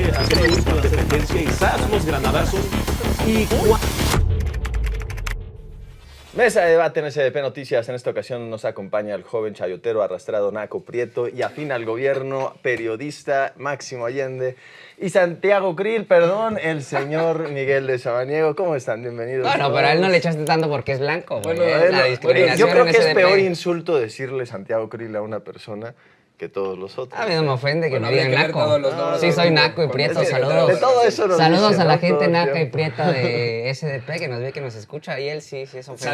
hacer uso de la sentencia y ¡zas! Los granadazos. Mesa de debate en SDP Noticias. En esta ocasión nos acompaña el joven chayotero arrastrado Naco Prieto y afín al gobierno, periodista Máximo Allende y Santiago Krill, perdón, el señor Miguel de Samaniego. ¿Cómo están? Bienvenidos. Bueno, pero a él no le echaste tanto porque es blanco. Bueno, la discriminación yo creo en que es SDP. peor insulto decirle Santiago Krill a una persona que todos los otros. A mí no me ofende que me habría digan que ver naco. todos los nombres. Sí, soy naco y prieto, Es que saludos. de todo eso nos Saludos dicen, a la ¿no? gente Todo el naca y tiempo. prieta de SDP que nos ve, que nos escucha. Y él sí es ofensa.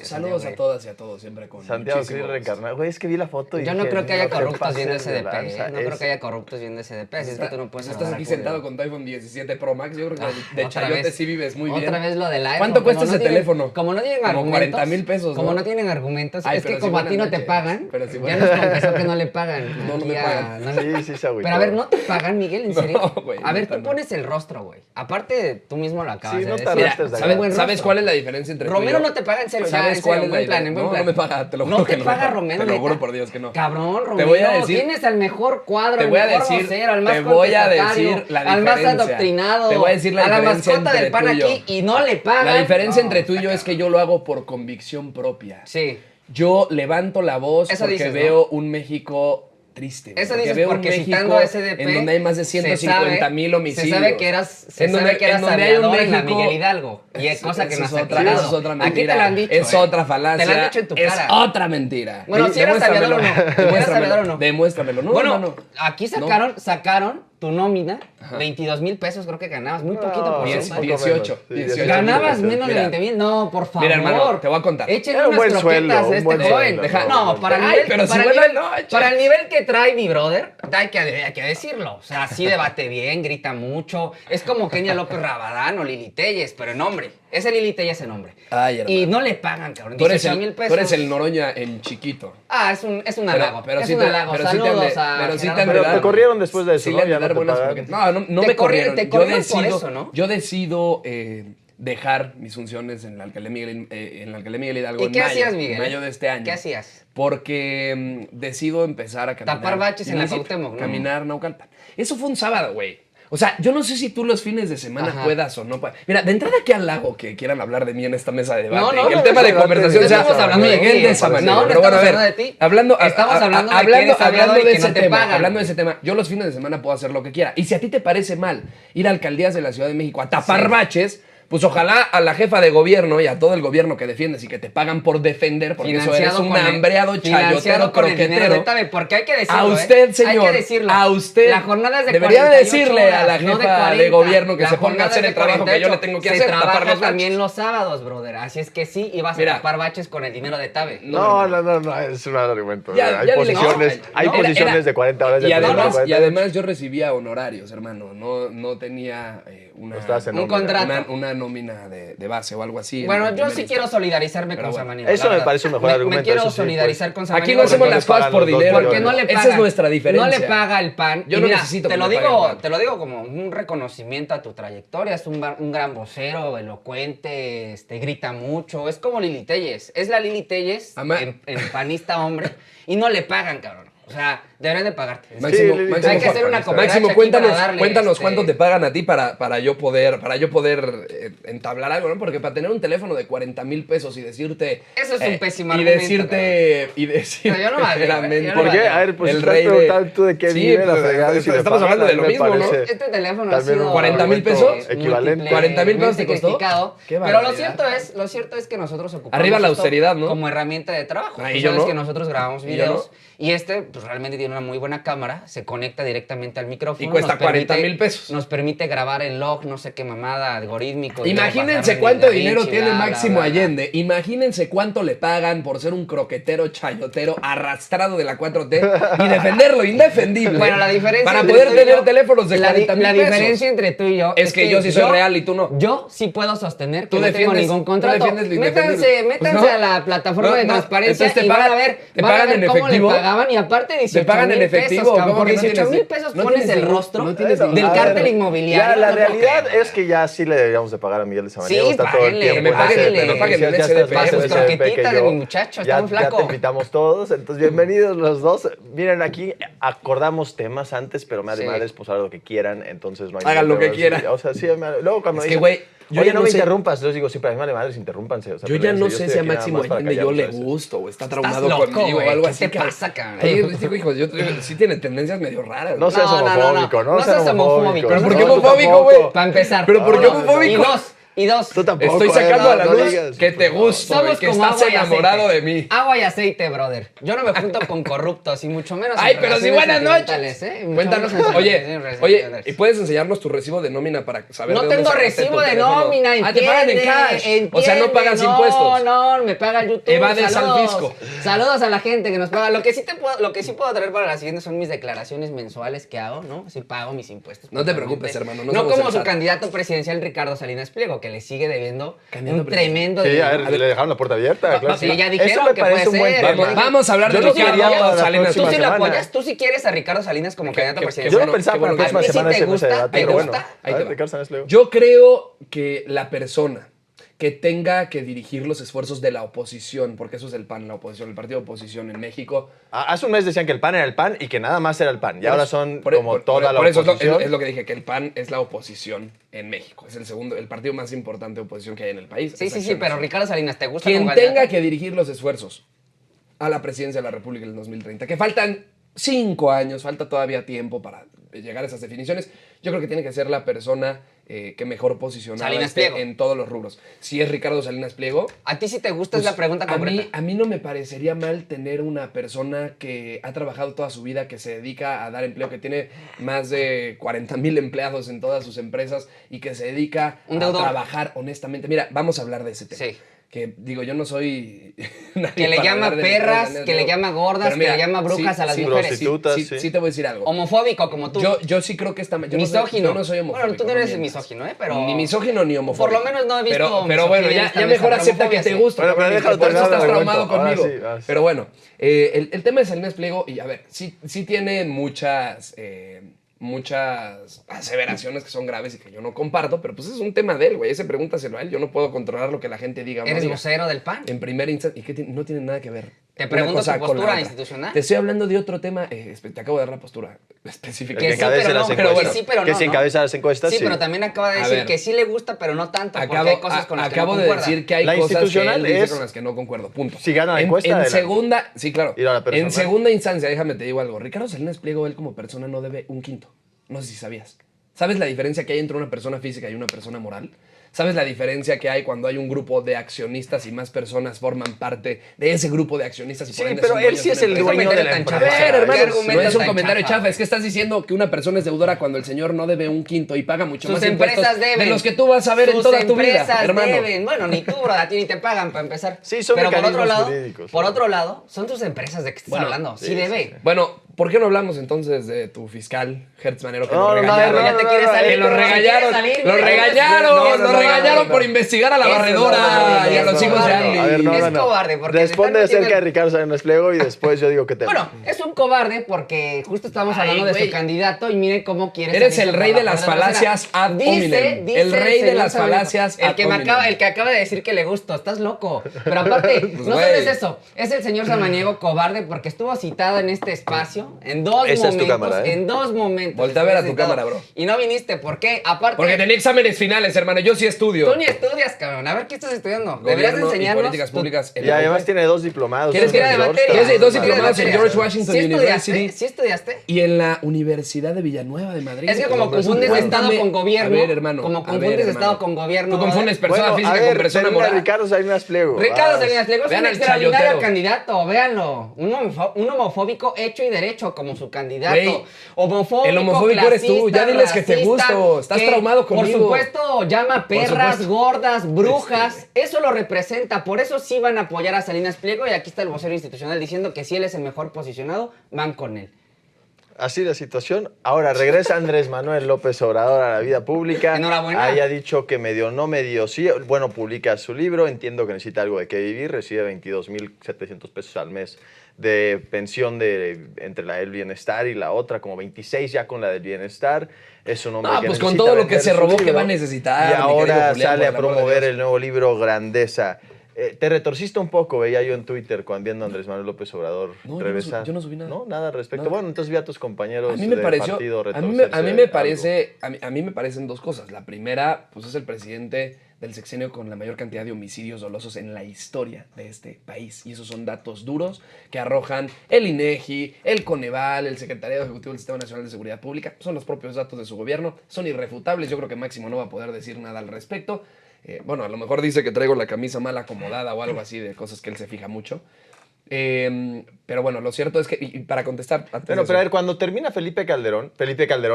Saludos a todas y a todos, siempre con Santiago muchísimo Krill gusto. reencarnado. Güey, es que vi la foto y Yo no dije, creo que haya te corruptos pases viendo de SDP. lanza. No creo que haya corruptos viendo SDP. Así es que tú no puedes Estás hablar aquí a Julio. sentado con tu iPhone 17 Pro Max. Yo creo que de Otra chayote vez. sí vives muy bien. Otra vez lo del iPhone. ¿Cuánto cuesta Como ese no tienen- teléfono? Como no tienen Como argumentos. 40,000 pesos, ¿no? Como no tienen argumentos. Ay, Es que pero sí como a ti buenas no te noches. pagan. Pero sí Ya buenas nos noches. confesó que no le pagan. No, no me Aquí pagan. Sí, se agüitó. Pero a ver, ¿no te pagan, Miguel? ¿En serio? No, güey, a ver, neta, tú no. pones el rostro, güey. Aparte, tú mismo lo acabas Sí, de no decir. tardaste Mira, de buen ¿sabes rostro. cuál es la diferencia entre tú y Romero yo? no te paga en serio. ¿Sabes en cuál serio, es la en buen plan, diferencia? en buen No, plan. no me paga, te lo juro No te que no me paga paga. Romero, Te lo neta. juro por Dios que no. Cabrón, Romero. Te voy a decir- Tienes al mejor cuadro, Te al voy a mejor decir- vocero, al más te voy a contestatario, decir la al más diferencia. adoctrinado, Te voy a decir la a la diferencia mascota del entre pan tú y yo. aquí y no le pagan. La diferencia No, entre tú y está yo es que yo lo hago por convicción propia. Sí. Yo levanto la voz Eso porque dices, ¿no? veo un México triste. güey. Eso Porque dices veo un porque México citando a SDP en donde hay más de 150,000 homicidios. Se sabe que eras, En donde hay un aviador en la México- Miguel Hidalgo. Y es cosa que Eso no es has otra, aclarado. eso es otra Aquí mentira. te lo han dicho. Es otra falacia. Te lo han dicho en tu es cara. otra mentira. Bueno, si eras aviador o no. ¿Eras aviador o no? Demuéstramelo. No, Bueno, no. aquí No. sacaron tu nómina, 22,000 pesos creo que ganabas, muy poquito por Diez- ciento. 18. Sí, 18. Ganabas Mira, menos de 20,000, no, por favor. Mira, hermano, te voy a contar. Échenle Era un unas buen croquetas sueldo, a un este buen joven. sueldo. No, para el Ay, nivel, pero si para el buenas nivel- noches. para el nivel que trae mi brother, hay que decirlo. O sea, sí debate bien, grita mucho. Es como Kenia López Rabadán o Lili Telles, pero en hombre. Ese Lili Telles en hombre. Ay, hermano. Y no le pagan, cabrón. Tú eres 18,000 el, pesos. tú eres el Noroña en chiquito. Ah, es un halago. Pero es sí un te- halago. pero sí te han de- Saludos a pero sí te Gerardo han de Pero dar- te corrieron después de eso, Sí, ¿no? le han Ya de no dar te buenas pagan. croquetas. No Te me corrieron- corrieron. te Yo corrieron por decido, eso, ¿no? yo decido dejar mis funciones en la alcaldía Miguel Hidalgo ¿Y en qué mayo, hacías, Miguel? en mayo de este año. ¿Qué hacías? Porque decido empezar a caminar. Tapar baches en la municipio, Cuauhtémoc, ¿no? Caminar Naucalpan. Eso fue un sábado, güey. O sea, yo no sé si tú los fines de semana Ajá. puedas o no. Mira, de entrada que halago que quieran hablar de mí en esta mesa de debate. No, no, que el no, tema no de estamos conversación hablando sea de ti, estamos hablando de Miguel ti. de esa manera. No, no Pero bueno, a estamos ver, hablando de ti. hablando, Estamos hablando de que eres aviador y de que no ese te tema, pagan. hablando de ese tema, yo los fines de semana puedo hacer lo que quiera. Y si a ti te parece mal ir a alcaldías de la Ciudad de México a tapar Sí. baches, pues ojalá a la jefa de gobierno y a todo el gobierno que defiendes y que te pagan por defender, porque eso eres un hambreado, chayotero, con el dinero de croquetero. Tabe, porque hay que decirlo, A usted, Hay señor, que decirlo. a usted. La jornada es de Debería 48 decirle a la horas, no jefa de 40. gobierno que La se ponga a jornada hacer es el de trabajo que yo 48. le tengo que Se hacer, tapar trabaja los también baches. los sábados, brother. Así es que sí, ibas Mira. a tapar baches con el dinero de Tabe. No, es un mal argumento. Ya hay dile que posiciones, no. hay Era- posiciones era- de 40 horas de y posición de además, 40 y además yo recibía honorarios, hermano. No tenía una, No estabas en Un nómina. contrato. una nómina de base o algo así. Bueno, en yo primer sí quiero solidarizarme Pero con bueno, Samaniego. Eso la me verdad. parece un mejor argumento. Me quiero eso sí, solidarizar pues. con Samaniego. Aquí no hacemos porque las cosas pagan por los dos dinero. Porque no le pagan. Esa es nuestra diferencia. No le paga el pan. Yo Y no mira, necesito te que lo me digo, paguen el pan. te lo digo como un reconocimiento a tu trayectoria. Es un gran vocero, elocuente, grita mucho. Es como Lili Telles. Es la Lili Telles en panista hombre y no le pagan, cabrón. O sea, deberían de pagarte. Máximo, Sí, Máximo, hay que hacer una cooperacha Máximo, aquí cuéntanos, para darle, cuéntanos cuánto te pagan a ti para yo poder entablar algo, ¿no? Porque para tener un teléfono de 40,000 pesos y decirte... Eso es un pésimo y argumento, decirte... Pero yo no me digo, verdaderamente- yo no ¿Por qué? A ver, pues el estás rey de- preguntando tú de qué Sí, vive la pues, fregada. y si le estamos pagan, hablando de a mí lo me mismo, ¿no? parece Este teléfono ha también sido un 40,000 argumento pesos equivalente. 40,000 pesos te costó. criticado, Qué pero lo barbaridad. cierto es que nosotros ocupamos Arriba la esto austeridad, ¿no? como herramienta de trabajo. Ah, Tú y yo sabes no. que nosotros grabamos Y yo videos no. y pues realmente tiene una muy buena cámara, se conecta directamente al micrófono. Y cuesta nos permite- 40,000 pesos. Nos permite grabar el log, no sé qué mamada, algorítmico. y luego Imagínense pasarlo en cuánto DaVinci, dinero tiene bla, bla, Máximo bla, bla. Allende. Imagínense cuánto le pagan por ser un croquetero chayotero arrastrado de la 4T y defenderlo indefendible. Bueno, la diferencia para entre poder tú y tener yo- teléfonos de la 40,000 pesos. diferencia entre tú y yo Es que yo sí soy real y tú no. Yo sí puedo sostener que Tú no tengo defiendes- ningún tú contrato. defiendes lo Métanse indefendible. Pues métanse no. a la plataforma No, de no. transparencia Entonces te y van pagan- a ver, te van a pagan ver en cómo efectivo. le pagaban y aparte aparte 18 ¿Me pagan en mil efectivo? pesos, cabrón, ¿Cómo por que no 18 mil tienes- pesos no pones tienes el ningún- rostro no tienes del ningún- cártel Ya, inmobiliario. la no puedo realidad creer. es que ya sí le deberíamos de pagar a Miguel de Samaniego. Sí, Está todo el páguenle, tiempo. que me paguen, páguenle. que me paguen Ya en estás SDP. más Para sus SDP que croquetitas de yo. mi muchacho, está muy Ya flaco. te invitamos todos. Entonces, bienvenidos los dos. Miren, aquí acordamos temas antes, pero me Sí. madres, pues hagan lo que quieran. Entonces, no hay Hagan ningún lo que problema. quieran. O sea, sí, luego cuando Es que, dicen, güey, yo oye, ya no no me sé- interrumpas. Yo digo siempre, a mí me madres, interrúmpanse. O sea, Yo ya peléense. no sé estoy si a aquí nada Máximo más para Allende yo le callarlos a veces. gusto o está Estás traumado loco, conmigo güey. o algo ¿Qué así. te cabrón. pasa, cabrón? Ay, digo, hijo, sí tiene tendencias medio raras. No güey. seas No, no, no, homofóbico, no. No seas seas homofóbico. ¿Pero por No, qué tú homofóbico, tampoco. güey? Para empezar. ¿Pero por qué homofóbico? Y dos. Tú tampoco. Estoy sacando a la no luz digas. que te gusto Somos y que como estás agua y enamorado aceite. de mí. Agua y aceite, brother. Yo no me junto con corruptos y mucho menos. Ay, en pero si relaciones buenas sentimentales, noches. ¿eh? Mucho Cuéntanos. menos en Oye, relaciones oye, ¿y sentimentales. puedes enseñarnos tu recibo de nómina para saber No de dónde tengo sacaste recibo tu de teléfono? nómina, Ah, te pagan en entiende, cash. O sea, no pagas entiende. impuestos. No, me paga YouTube. Evades al saludos. fisco. Saludos a la gente que nos paga. Lo que sí puedo traer para la siguiente son mis declaraciones mensuales que hago, ¿no? Sí pago mis impuestos. No te puntualmente. preocupes, hermano, no No somos como el su SAT. candidato presidencial Ricardo Salinas Pliego, que le sigue debiendo Candidato un presidencial. tremendo Sí, dinero. a ver, le dejaron la puerta abierta. Claro, Sí, ya dijeron Eso me que parece puede un buen ser. tema. Vamos- Vamos a hablar de Yo lo Ricardo quería para la Salinas. Tú próxima sí lo semana. apoyas, tú sí quieres a Ricardo Salinas como candidato qué presidencial. Yo lo pensaba para la bueno que- próxima ¿A ti sí semana te ese gusta? debate, ¿Te pero bueno. gusta? Ahí A te ver, va. Ricardo Sánchez Leo. Yo creo que la persona que tenga que dirigir los esfuerzos de la oposición, porque eso es el PAN, la oposición, el partido de oposición en México. Hace un mes decían que el PAN era el PAN y que nada más era el PAN. Y ahora son Por- como por- toda la por eso oposición. es lo que dije, que el PAN es la oposición en México. Es el partido más importante de oposición que hay en el país. Sí, Es sí, sí, Acción pero Nacional. Ricardo Salinas, ¿te gusta Quien como tenga candidato? que dirigir los esfuerzos a la presidencia de la República en el 2030, que faltan 5 años, falta todavía tiempo para llegar a esas definiciones, yo creo que tiene que ser la persona que mejor posicionada Salinas esté Pliego. en todos los rubros. Si es Ricardo Salinas Pliego, ¿A ti sí te gusta? pues, Es la pregunta concreta. a mí no me parecería mal tener una persona que ha trabajado toda su vida, que se dedica a dar empleo, que tiene más de 40,000 empleados en todas sus empresas y que se dedica Un a deudor. trabajar honestamente. Mira, vamos a hablar de ese tema. Sí. Que digo, yo no soy nadie Que le para llama hablar de perras, Ricardo que le Salinas llama Pliego. gordas, Pero que le llama brujas a las mujeres. prostitutas. Sí, sí. sí te voy a decir algo. Homofóbico como tú. Yo sí creo que está mal. Misógino. Yo no soy homofóbico. Bueno, tú no eres mientas. misógino, ¿eh? Pero... Ni misógino ni homofóbico. Por lo menos no he visto Pero bueno, misoginia en ya, esta ya mesa, mejor pero acepta que homofobia te sí. gusta. Bueno, pero cabrón, déjalo por eso terminar estás el traumado argumento. Ahora conmigo. sí, vas. Pero bueno, el tema de Salinas Pliego, y a ver, sí tiene muchas aseveraciones que son graves y que yo no comparto, pero pues es un tema de él, güey. Ese pregúntaselo a él. Yo no puedo controlar lo que la gente diga o no ¿Eres diga. vocero del PAN? En primera instancia, y que no tiene nada que ver. Te una pregunto cosa tu con la postura otra. institucional. Te estoy hablando de otro tema, te acabo de dar la postura El específica. que sí, encabece pero las no, pero encuestas. bueno, sí, pero que no, si ¿no? encabeza las encuestas, Sí, sí. pero también acaba de A decir ver. que sí le gusta, pero no tanto, porque hay cosas con las que no acabo de concuerda. decir que hay La cosas que institucional él dice es- con las que no concuerdo, punto. Si gana la En- encuesta, En adelante. segunda, sí, claro. Y ahora la personal. En segunda instancia, déjame te digo algo. Ricardo Salinas Pliego, él como persona no debe un quinto. No sé si sabías. ¿Sabes la diferencia que hay entre una persona física y una persona moral? ¿Sabes la diferencia que hay cuando hay un grupo de accionistas y más personas forman parte de ese grupo de accionistas? Y Sí, por ende pero son él dueños sí de es una el empresa? dueño de la Tan empresa. chafa. A ver, ¿Qué hermano, argumento no es un tan comentario chafa? chafa. Es que estás diciendo que una persona es deudora cuando el señor no debe un quinto y paga mucho Sus más impuestos empresas deben. de los que tú vas a ver en Sus toda tu vida, empresas hermano. deben. Bueno, ni tú, bro, a ti ni te pagan para empezar. Sí, son pero por otro mecanismos lado, jurídicos, por sí. otro lado, son tus empresas de que estás Bueno, hablando. Sí, sí, debe. sí, sí. Bueno, ¿por qué no hablamos entonces de tu fiscal, Hertz Manero, que No, lo no, no, regañaron? no, Ya te quieres salir. Que lo pero si regañaron, quieres salir, lo güey, regañaron, no, no, lo no, regañaron no, no. por investigar a la Es barredora cobarde, y a es los hijos de cobarde. Andy. A ver, no, Es no, no. cobarde, porque Responde Alejandro acerca tiene- de Ricardo Salinas Pliego y después yo digo que te. Bueno, es un cobarde porque justo estamos Ay, hablando de güey. su candidato y miren cómo quiere Eres salirse el por rey la de las puerta trasera. falacias ad hominem. El rey de señor las Salinas. falacias ad hominem. El que acaba de decir que le gustó, estás loco. Pero aparte, no solo güey. es eso, es el señor Samaniego cobarde porque estuvo citado en este espacio en dos Esa es tu momentos. cámara, ¿eh? En dos momentos. Voltea a ver a tu Estuvo citado. cámara, bro. Y no viniste, ¿por qué? Aparte, Porque tenía exámenes finales, hermano. Yo sí estudio. tú ni estudias, cabrón. A ver, ¿qué estás estudiando? Deberías de Gobierno y enseñarnos. políticas tu- públicas. en Y la además UP. tiene 2 diplomados. ¿Quieres Tira de en materia. Georgetown. Tiene dos Tira de diplomados en materia. George Washington ¿Sí estudiaste? University. ¿Sí estudiaste? Y en la Universidad de Villanueva de Madrid. Es que como Hermano, confundes cuéntame. Estado con gobierno. A ver, hermano. Como a ver, confundes hermano. Estado con gobierno. Tú confundes persona Bueno, física a ver, con persona termina moral. Ricardo Salinas Pliego. Ricardo Ah, Salinas Pliego es Vean un al extraordinario chayotero. candidato, véanlo. Un homofóbico hecho y derecho como su candidato. Güey, Homofóbico, el homofóbico eres tú, clasista, ya diles que te racista, gusto, estás traumado conmigo. Por supuesto, llama perras, supuesto. gordas, brujas. Eso lo representa. Por eso sí van a apoyar a Salinas Pliego. Y aquí está el vocero institucional diciendo que si él es el mejor posicionado, van con él. así la situación. Ahora regresa Andrés Manuel López Obrador a la vida pública. Enhorabuena. Haya dicho que medio no medio sí. Bueno, publica su libro. Entiendo que necesita algo de qué vivir. Recibe 22,700 pesos al mes de pensión entre la del bienestar y la otra, como 26 ya con la del bienestar. Es un hombre que pues con necesita todo lo que vender se su robó, ¿qué libro. va a necesitar? Y mi querido ahora Julián, sale por a el amor de promover Dios? el nuevo libro Grandeza. Te retorciste un poco, veía yo en Twitter cuando viendo a Andrés Manuel López Obrador No, regresar. yo no subí nada. No, nada al respecto. Nada. Bueno, entonces vi a tus compañeros A mí me de pareció, partido a mí retorcerse me algo. parece, a mí me parecen dos cosas. La primera, pues es el presidente del sexenio con la mayor cantidad de homicidios dolosos en la historia de este país. Y esos son datos duros que arrojan el INEGI, el Coneval, el Secretariado Ejecutivo del Sistema Nacional de Seguridad Pública. Son los propios datos de su gobierno, son irrefutables. Yo creo que Máximo no va a poder decir nada al respecto. Bueno, a lo mejor dice que traigo la camisa mal acomodada o algo así de cosas que él se fija mucho. Pero bueno, lo cierto es que, y para contestar... Bueno, pero a ver, cuando termina Felipe Calderón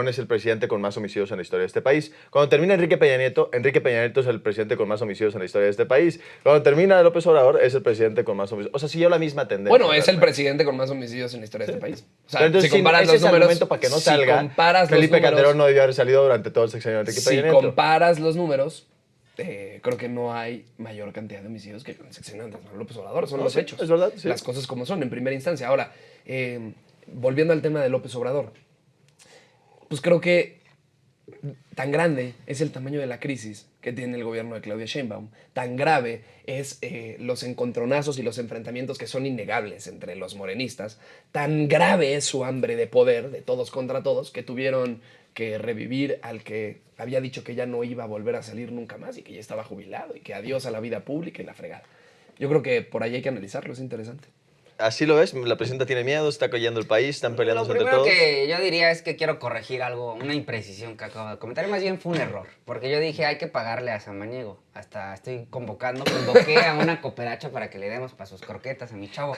es el presidente con más homicidios en la historia de este país. Cuando termina Enrique Peña Nieto es el presidente con más homicidios en la historia de este país. Cuando termina López Obrador, es el presidente con más homicidios. O sea, siguió la misma tendencia. Bueno, es el presidente con más homicidios en la historia de este país. O sea, Pero entonces, si comparas ese los es el números... argumento para que no si salga. comparas los Felipe números- Calderón no debió haber salido durante todo el sexenio de Enrique Si Peña Nieto. comparas los números, creo que no hay mayor cantidad de homicidios que con el sexenio de Andrés Manuel López Obrador. Son No, los sí, hechos. es verdad, sí. Las cosas como son, en primera instancia. Ahora, volviendo al tema de López Obrador, pues creo que tan grande es el tamaño de la crisis que tiene el gobierno de Claudia Sheinbaum, tan grave es los encontronazos y los enfrentamientos que son innegables entre los morenistas, tan grave es su hambre de poder, de todos contra todos, que tuvieron que revivir al que había dicho que ya no iba a volver a salir nunca más y que ya estaba jubilado y que adiós a la vida pública y la fregada. Yo creo que por ahí hay que analizarlo, es interesante. Así lo ves, la presidenta tiene miedo, está cayendo el país, están Lo peleándose entre primero todos. que yo diría es que quiero corregir algo, una imprecisión que acabo de comentar. Más bien fue un error, porque yo dije hay que pagarle a Samaniego. Hasta estoy convoqué a una cooperacha para que le demos para sus croquetas a mi chavo.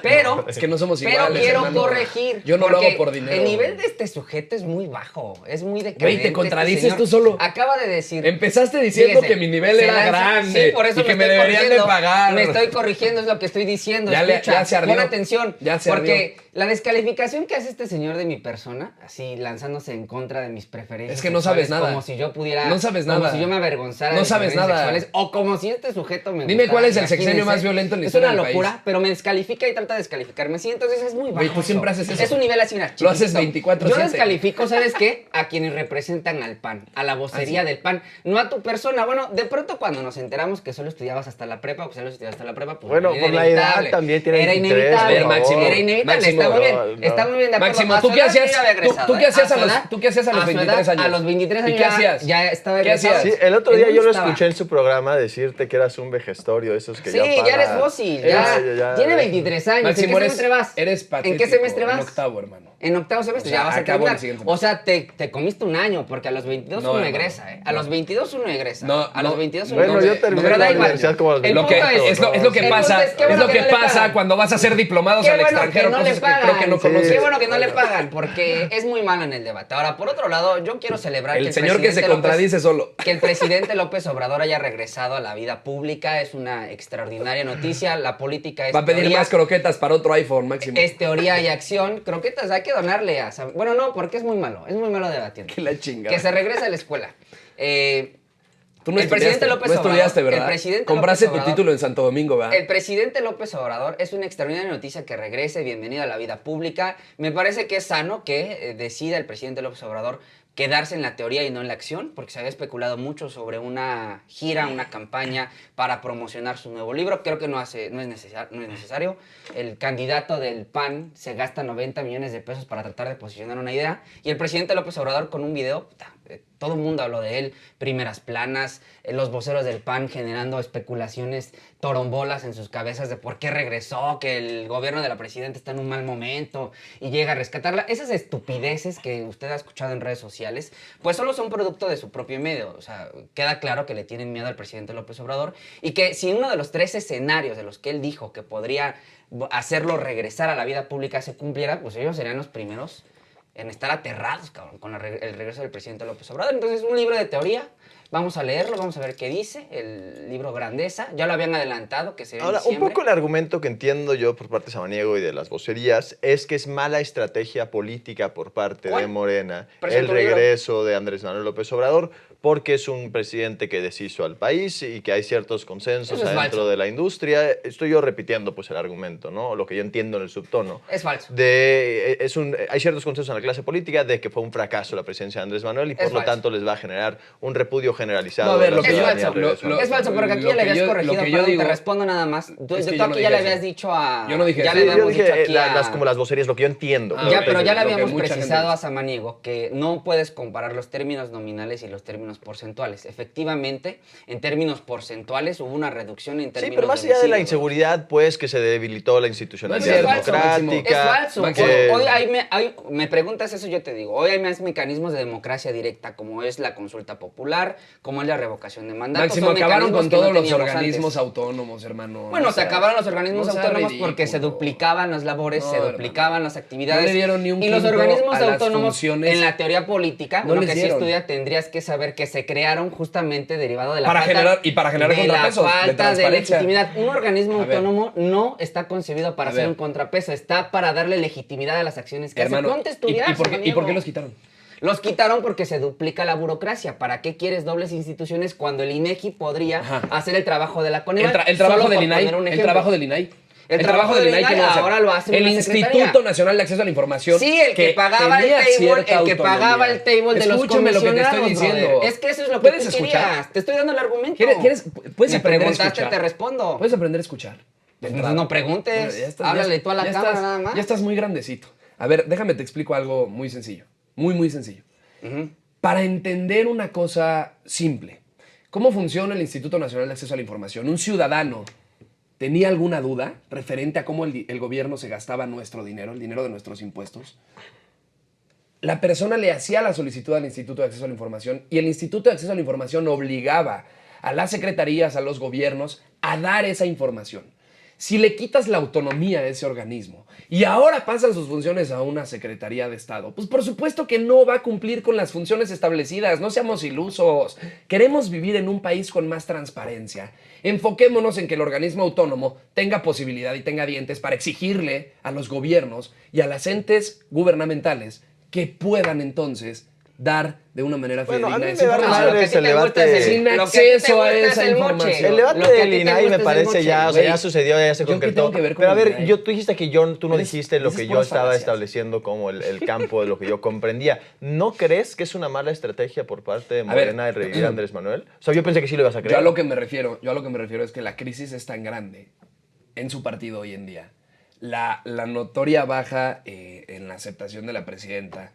Pero, Es que no somos pero iguales, quiero hermano. corregir. Yo no lo porque hago por dinero. El nivel de este sujeto es muy bajo, es muy decadente. Güey, te contradices este tú señor. solo. Acaba de decir. Empezaste diciendo Fíjese, que mi nivel se era lanza- grande Sí, por eso y que me estoy deberían de corrigiendo. pagar. Me estoy corrigiendo, es lo que estoy diciendo. Ya se ardió. Pon atención. Ya se porque la descalificación que hace este señor de mi persona, así lanzándose en contra de mis preferencias Es que no sabes sexuales, nada. Como si yo pudiera. No sabes Como nada. si yo me avergonzara No de mis sabes preferencias nada. sexuales, o como si este sujeto me Dime gustara, cuál es el sexenio imagínense. más violento en la historia Es del una locura, país. pero me descalifica y trata de descalificarme. Sí, entonces es muy bajo. Güey, tú siempre haces eso. Es un nivel así, mira, Lo haces chiquitito. 24/7. Yo descalifico, ¿sabes qué? A quienes representan al PAN, a la vocería ¿Ah, sí? del PAN, no a tu persona. Bueno, de pronto cuando nos enteramos que solo estudiabas hasta la prepa, pues solo estudiabas hasta la prepa, pues Bueno, era por la edad inevitable. también tiene Era 23, inevitable. por favor. Era inevitable, Máximo, está muy bien. no. Está muy bien de acuerdo. Máximo, A ¿tú su qué edad hacías? yo ya había egresado, ¿Tú qué hacías su a los- edad- tú qué hacías a los su 23 edad, años? A los 23 ¿Y años qué ya- hacías? ya estaba ¿Qué egresado. hacías? Sí, el otro Me día yo lo gustaba. escuché en su programa decirte que eras un vejestorio, esos que Sí, ya ya eres para- fósil, ya. Tiene 23 años. ¿En Máximo, qué semestre vas? Eres patético. ¿En qué semestre vas? En octavo, hermano. En octavo semestre, O sea, ya vas a acabo terminar. el siguiente O sea, te comiste un año, porque a los 22 No, uno hermano, egresa, ¿eh? A no. los 22 uno egresa. No, a los no. 22 uno Bueno, egresa. yo terminé Pero da la igual. universidad como a los El Lo que, punto es lo que el punto pasa, qué bueno es lo que no le pasa pagan. cuando vas a hacer diplomados Qué al bueno extranjero, que no le cosas que creo pagan. que no Sí, conoces. qué bueno que no le pagan, porque es muy malo en el debate. Ahora, por otro lado, yo quiero celebrar que El el señor que se presidente López- contradice solo. Que el presidente López Obrador haya regresado a la vida pública es una extraordinaria noticia. La política es Va a pedir teoría, más croquetas para otro iPhone, Máximo. es teoría y acción. Croquetas hay que donarle a Bueno, no, porque es muy malo debatiendo. Que la chingada. Que se regrese a la escuela. Tú no el presidente estudiaste, López no estudiaste, Obrador, ¿verdad? el presidente Compraste López tu Obrador- título en Santo Domingo, ¿verdad? El presidente López Obrador es una extraordinaria noticia que regrese, bienvenido a la vida pública. Me parece que es sano que decida el presidente López Obrador quedarse en la teoría y no en la acción, porque se había especulado mucho sobre una gira, una campaña para promocionar su nuevo libro. Creo que no es necesario. El candidato del PAN se gasta 90 millones de pesos para tratar de posicionar una idea, y el presidente López Obrador con un video, todo el mundo habló de él, primeras planas, los voceros del PAN generando especulaciones torombolas en sus cabezas de por qué regresó, que el gobierno de la presidenta está en un mal momento y llega a rescatarla. Esas estupideces que usted ha escuchado en redes sociales, pues solo son producto de su propio medio. O sea, queda claro que le tienen miedo al presidente López Obrador y que si uno de los 3 escenarios de los que él dijo que podría hacerlo regresar a la vida pública se cumpliera, pues ellos serían los primeros en estar aterrados, cabrón, con el regreso del presidente López Obrador. Entonces, un libro de teoría, vamos a leerlo, vamos a ver qué dice, el libro Grandeza. Ya lo habían adelantado, que sería en Ahora, un diciembre. poco el argumento que entiendo yo por parte de Samaniego y de las vocerías es que es mala estrategia política por parte de ¿Cuál? Morena el Presenta un libro. regreso de Andrés Manuel López Obrador, porque es un presidente que deshizo al país y que hay ciertos consensos Eso es dentro falso. de la industria. Estoy yo repitiendo pues el argumento, ¿no? Lo que yo entiendo en el subtono. Es falso. Hay ciertos consensos en la clase política de que fue un fracaso la presidencia de Andrés Manuel y por lo falso. tanto les va a generar un repudio generalizado. No, a ver, de la lo que yo- ciudadanía al lo- regreso. lo- Es falso, porque aquí lo ya le que habías yo- corregido, lo que yo perdón, digo- te respondo nada más. Tú, Es que tú yo no aquí ya dije le habías eso. dicho a... Yo no dije ya eso. le Sí, yo habíamos dije dicho aquí a... como las vocerías, lo que yo entiendo. Ah, Ya, ok, pero ya le lo que habíamos mucha gente precisado dice. a Samaniego que no puedes comparar los términos nominales y los términos porcentuales. Efectivamente, en términos porcentuales hubo una reducción en términos Sí, pero más allá de la homicidios. inseguridad, pues, que se debilitó la No, institucionalidad es falso, democrática. Es falso. Máximo. Hoy me preguntas eso, yo te digo. Hoy hay más mecanismos de democracia directa, como es la consulta popular, como es la revocación de mandato. Máximo, Son acabaron mecanismos con que no todos los teníamos organismos antes. autónomos, hermano. Bueno, No se seas- acabaron los organismos no seas autónomos ridículo. porque se duplicaban las labores, No, se duplicaban hermano. las actividades. No le dieron ni un y los quinto organismos a las autónomos, funciones. en la teoría política, No uno les que sí dieron. estudia, tendrías que saber que se crearon justamente derivado de la Para falta generar- y para generar de contrapesos, la de falta de transparencia. legitimidad. Un organismo A ver. autónomo no está concebido para A ser ver. un contrapeso, está para darle legitimidad a las acciones que Hermano, hace. Ponte a estudiar, ¿y por qué Samaniego. los quitaron? Los quitaron porque se duplica la burocracia. ¿Para qué quieres dobles instituciones cuando el INEGI podría Ajá. hacer el trabajo de la Coneval? El trabajo Solo del por INAI. poner un El ejemplo. trabajo del INAI. El trabajo del INAI ¿quién lo hace? ahora lo hace el una Instituto secretaría. Nacional de Acceso a la Información. Sí, el que pagaba el tenía table, cierta el que pagaba autonomía. el table de los Escúchame lo que te estoy comisionados, diciendo. brother. Es que eso es lo que ¿Puedes tú escuchar? querías. Te estoy dando el argumento. ¿Puedes Me aprender a preguntaste, escuchar? te respondo. Puedes aprender a escuchar. Pues no preguntes, Bueno, ya estás- háblale ya- tú a la ya cámara estás- nada más. Ya estás muy grandecito. A ver, déjame te explico algo muy sencillo. Muy, muy sencillo. Ujú. Para entender una cosa simple, ¿cómo funciona el Instituto Nacional de Acceso a la Información? Un ciudadano tenía alguna duda referente a cómo el gobierno se gastaba nuestro dinero, el dinero de nuestros impuestos. La persona le hacía la solicitud al Instituto de Acceso a la Información y el Instituto de Acceso a la Información obligaba a las secretarías, a los gobiernos, a dar esa información. Si le quitas la autonomía a ese organismo y ahora pasan sus funciones a una Secretaría de Estado, pues por supuesto que no va a cumplir con las funciones establecidas, no seamos ilusos. Queremos vivir en un país con más transparencia. Enfoquémonos en que el organismo autónomo tenga posibilidad y tenga dientes para exigirle a los gobiernos y a las entes gubernamentales que puedan entonces dar de una manera Bueno, fidedigna a mí esa me vale información. madre Lo que a ti el te gusta es debate. Sin lo que a ti te acceso a gusta es esa el moche. información. El debate Lo que a ti del te INAI gusta me es el parece moche. ya, o sea, Güey, ya sucedió, ya se ¿yo qué concretó. tengo que ver con Pero a el ver, INAI? tú dijiste que tú no dijiste lo esas que yo puras estaba falacias. estableciendo como el campo de lo que yo comprendía. ¿No crees que es una mala estrategia por parte de A ver. Morena de revivir a Andrés Manuel? O sea, yo pensé que sí lo ibas a creer. Yo a lo que me refiero es que la crisis es tan grande en su partido hoy en día. La notoria baja en la aceptación de la presidenta.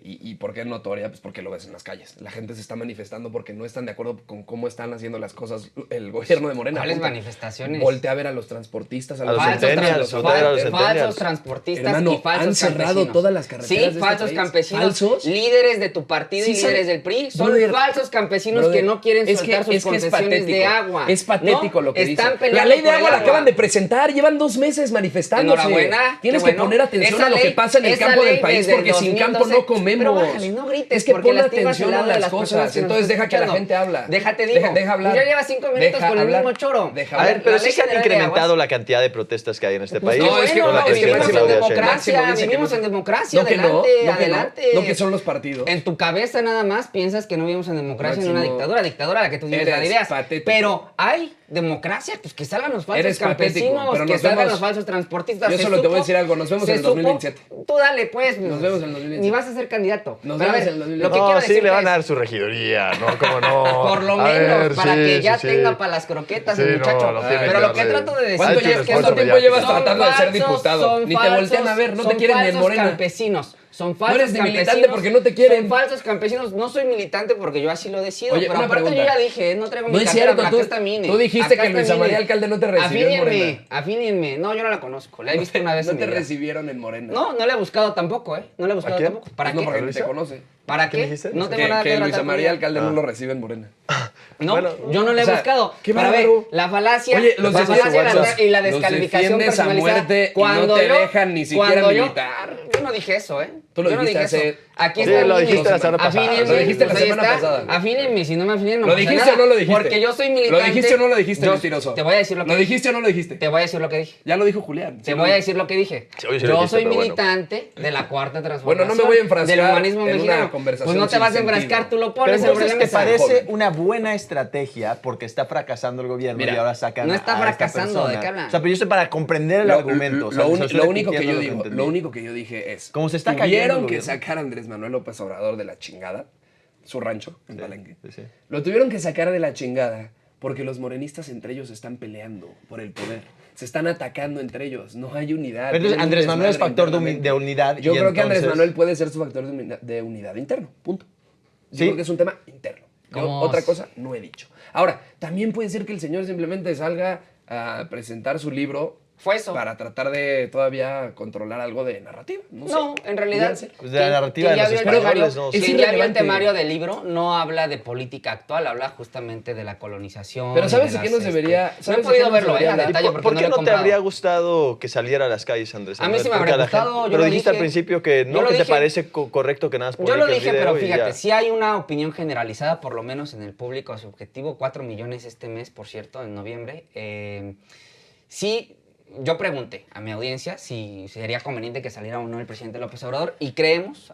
¿Y por qué es notoria? Pues porque lo ves en las calles. La gente se está manifestando porque no están de acuerdo con cómo están haciendo las cosas el gobierno de Morena. ¿Cuáles Punto. manifestaciones? Voltea a ver a los transportistas, a los Falsos, centennials, trans- voltea a ver a los falsos centennials. transportistas Hermano, y falsos han cerrado campesinos. todas las carreteras de Sí, este falsos país. campesinos, ¿Falsos? líderes de tu partido Sí, y líderes del PRI. Son Brother, falsos campesinos brother, que no quieren es soltar que- sus es que es concesiones de patético. agua. Es patético No, lo que están dicen. peleando La ley de por el agua la acaban de presentar, llevan 2 meses manifestándose. Enhorabuena. Tienes qué que bueno. poner atención Esa a lo que ley- pasa en el esa campo del ley país, desde porque sin 2012, campo no comemos. Pero bájale, no grites, Es que porque pon lastimas atención el a lado de las las cosas. personas que nos Entonces están deja que la escuchando. gente habla. Déjate, digo. Deja hablar. Ya llevas 5 minutos Deja con el hablar. mismo choro. Deja A ver, hablar. pero La sí ley se han general de incrementado aguas. la cantidad de protestas que hay en este Pues país. qué es que con la bueno, presidenta vivimos en Claudia Sheinbaum. democracia, Máximo dice que vivimos no- en democracia, No que no, adelante, no que no. adelante. No que son los partidos. En tu cabeza nada más piensas que no vivimos en democracia, en una Máximo. dictadura a la que tú tienes Eres la ideas. patético. Pero hay democracia, pues que salgan los falsos Eres patético, campesinos, pero que nos salgan vemos. los falsos transportistas. Yo Se solo te voy a supo- decir algo, nos vemos se en el supo- 2027. Tú dale, pues. Nos vemos en el 2027. Ni vas a ser candidato. Nos Pero a vemos ver, en el 2027. lo que No, quiero sí decirte le van a es, dar su regiduría, ¿no? ¿Cómo no? por lo A menos, ver, para sí, que ya sí, tenga sí. para las croquetas Sí, el no, muchacho. lo tiene Pero que lo que darle. trato de decir ¿Cuánto, Hay que es que esfuerzo ¿Cuánto tiempo mediático. llevas son tratando de ser falsos, diputado? son Ni te falsos, voltean a ver, no te son quieren ni en falsos Morena. campesinos. Son falsos eres ni militante campesinos, porque no te quieren. Son falsos campesinos. No soy militante porque yo así lo decido. Oye, pero una aparte pregunta. yo ya dije, no traigo mi No es cartera, cierto, pero tú- acá está mi INE. tú dijiste Acá que está Luisa mi María INE. Alcalde no te recibió en Morena. Afílienme. No, yo no la conozco. La he visto una vez No en te mi vida. recibieron en Morena. No, no la he buscado tampoco, ¿eh? No la he buscado quién? tampoco. ¿Para Pues no, qué? porque ni te ¿Luisa? conoce. ¿Para ¿Qué qué? dijiste? No tengo nada Que que Luisa tratar con María ella. Alcalde no lo recibe en Morena. No, Bueno, yo no lo he o sea, buscado. qué Pero a ver, bárbaro. la falacia, Oye, la los falacia defiendes- y la los descalificación defiendes a personalizada. muerte y no te dejan ni siquiera cuando militar. Yo no dije eso, ¿eh? Tú lo Yo no dijiste dije hace- eso. Aquí Sí, está el lo INE. dijiste la semana pasada. Afílienme, Lo dijiste la pues ahí semana está. pasada. Afílienme, si no me afilian, no ¿Lo pasa dijiste nada, o no lo dijiste? Porque yo soy militante. ¿Lo dijiste o no lo dijiste, Yo- mentiroso? Te voy a decir lo que ¿Lo dije. dijiste o no lo dijiste? Te voy a decir lo que dije. Ya lo dijo Julián. Te voy a decir lo que dije. Sí, oye, sí lo Yo dijiste, soy pero bueno. militante de la cuarta transformación. Bueno, no me voy a enfrascar del humanismo en una mexicano. conversación Pues no te sin vas a enfrascar, sentido. tú lo Pero pones sobre entonces, la ¿te mesa. parece joven. una buena estrategia porque está fracasando el gobierno Mira, y ahora sacan no está a esta fracasando, persona? ¿de qué hablan? O sea, pero yo estoy para comprender el argumento. O sea, Lo se estoy único que repitiendo yo lo digo, entendí. lo único que yo dije es, Como se está cayendo tuvieron el que gobierno. sacar a Andrés Manuel López Obrador de la chingada, su rancho en Palenque. Sí, sí. Lo tuvieron que sacar de la chingada porque los morenistas entre ellos están peleando por el poder. Se están atacando entre ellos, no hay unidad. Pero entonces tienen un Andrés Manuel es desmadre factor internamente. de unidad. Yo y creo que Andrés entonces- Manuel puede ser su factor de unidad interno, punto. Yo Sí. creo que es un tema interno. Yo ¿Cómo? otra cosa no he dicho. Ahora, también puede ser que el señor simplemente salga a presentar su libro Fue eso. para tratar de todavía controlar algo de narrativa. No, No, sé. en realidad. Pudiera ser. Pues de la narrativa quien de ya los vio el españoles, temario- no sé. quien Es ya vio el irrelevante. temario del libro no habla de política actual, habla justamente de la colonización. Pero y ¿sabes de de qué las, nos debería- No he sabes de qué podido nos verlo, debería a hablar? detalle, ¿Por, porque por no qué lo he no te comprado. habría gustado que saliera a las calles, Andrés A mí Manuel? sí me Porque habría a la gente- gustado, yo Pero lo dijiste al dije. principio que Yo no, lo que te dije. parece correcto que nada más Yo lo publiques dije, video pero y fíjate, ya. sí hay una opinión generalizada, por lo menos en el público subjetivo, 4 millones este mes, por cierto, en noviembre. Sí, yo pregunté a mi audiencia si sería conveniente que saliera o no el presidente López Obrador y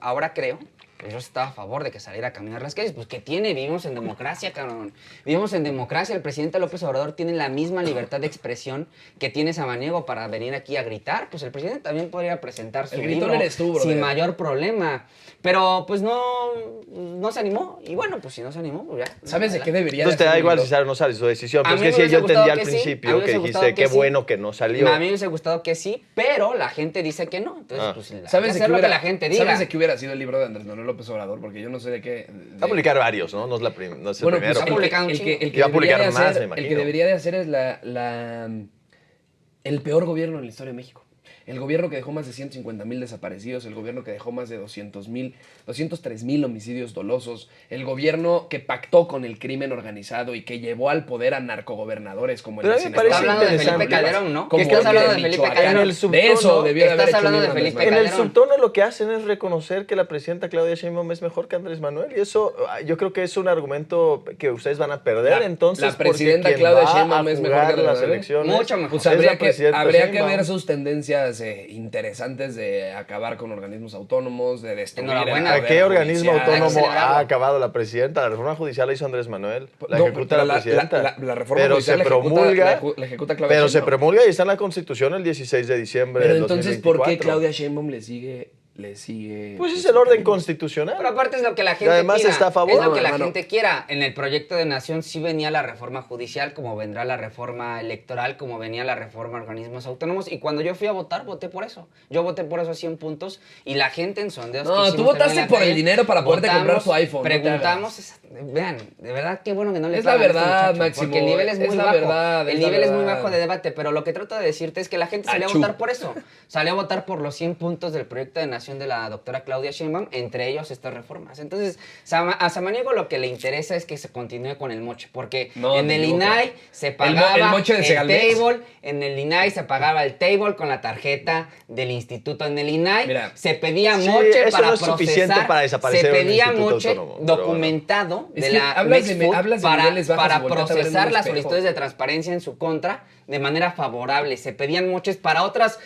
ahora creo, que yo estaba a favor de que saliera a caminar las calles, pues que vivimos en democracia, cabrón. Vivimos en democracia, el presidente López Obrador tiene la misma libertad de expresión que tiene Samaniego para venir aquí a gritar, pues el presidente también podría presentar su El gritón libro eres tú, brother. sin mayor problema. Pero pues no se animó y bueno, pues si no se animó, pues ya. ¿Sabes de qué Adelante. debería Entonces te de da hacer igual un si sale o no sale, su decisión. A Pero es mí que me sí, hubiese yo entendí gustado al que sí, a mí principio me que hubiese dijiste, gustado qué que sí. bueno que no salió. A mí me hubiese gustado que sí, pero la gente dice que no. Entonces, pues hay que ¿Sabes de hacer qué lo hubiera, que la gente diga. ¿Sabes de qué hubiera sido el libro de Andrés Manuel López Obrador? Porque yo no sé de qué. Va a publicar varios, ¿no? No es, no es el Bueno, primero. ha pues publicado un el chingo. que Y va a debería publicar de más, hacer- me el que imagino. debería de hacer es el peor gobierno en la historia de México. El gobierno que dejó más de 150,000 desaparecidos, el gobierno que dejó más de 203,000 homicidios dolosos, el gobierno que pactó con el crimen organizado y que llevó al poder a narcogobernadores como el Pero a de mí me parece Estás hablando de Felipe interesante. Calderón, ¿no? Como Estás el de hablando de Felipe Michoacán. Calderón. En el subtono, De eso debió de haber estás hecho hablando un de libro Andrés Felipe En Manuel. el Calderón. subtono lo que hacen es reconocer que la presidenta Claudia Sheinbaum es mejor que Andrés Manuel y eso yo creo que es un argumento que ustedes van a perder. Entonces, la presidenta porque quien Claudia va Sheinbaum a es mejor que jugar Andrés las Manuel. elecciones Mucho mejor. Pues es la habría que presidenta ver Sheinbaum. sus tendencias interesantes de acabar con organismos autónomos, de destruir el Enhorabuena. ¿A poder qué organismo judicial. Hay que autónomo celebrarlo. ha acabado la presidenta? La reforma judicial la hizo Andrés Manuel. La No, ejecuta pero la presidenta. la reforma pero judicial se la ejecuta- promulga. la ejecuta Claudia Pero se Sheinbaum. promulga y está en la Constitución el 16 de diciembre Pero del entonces, ¿por qué 2024? Claudia Sheinbaum le sigue? Pues es el orden constitucional. Pero aparte es lo que la gente Y además quiera. está a favor. Es lo que la hermano. gente quiera. En el proyecto de nación sí venía la reforma judicial, como vendrá la reforma electoral, como venía la reforma a organismos autónomos. Y cuando yo fui a votar, voté por eso. Yo voté por esos 100 puntos y la gente en sondeos. No, que tú hicimos votaste también en la por el calle, dinero para poderte comprar tu iPhone, no te Preguntamos, vean, de verdad qué bueno que no le Es la pagan a este verdad, muchacho, Máximo, porque el nivel es es muy la bajo. verdad, es El la nivel es muy verdad. bajo de debate, pero lo que trato de decirte es que la gente salió a Achú. votar por eso. Salió a votar por los 100 puntos del proyecto de nación de la doctora Claudia Sheinbaum, entre ellos estas reformas. Entonces, a Samaniego lo que le interesa es que se continúe con el moche, porque No, en te el equivocas. INAI se pagaba el moche de el Segalmex. table, en el INAI se pagaba el table con la tarjeta del instituto. En el INAI Mira. se pedía Sí, moche eso para no es suficiente procesar, para desaparecer se un pedía instituto moche autónomo, pero documentado Es de que la hablas de- Mexfood hablas de para, niveles bajos y para volteate a ver en un procesar las espejo. solicitudes de transparencia en su contra de manera favorable. Se pedían moches para otros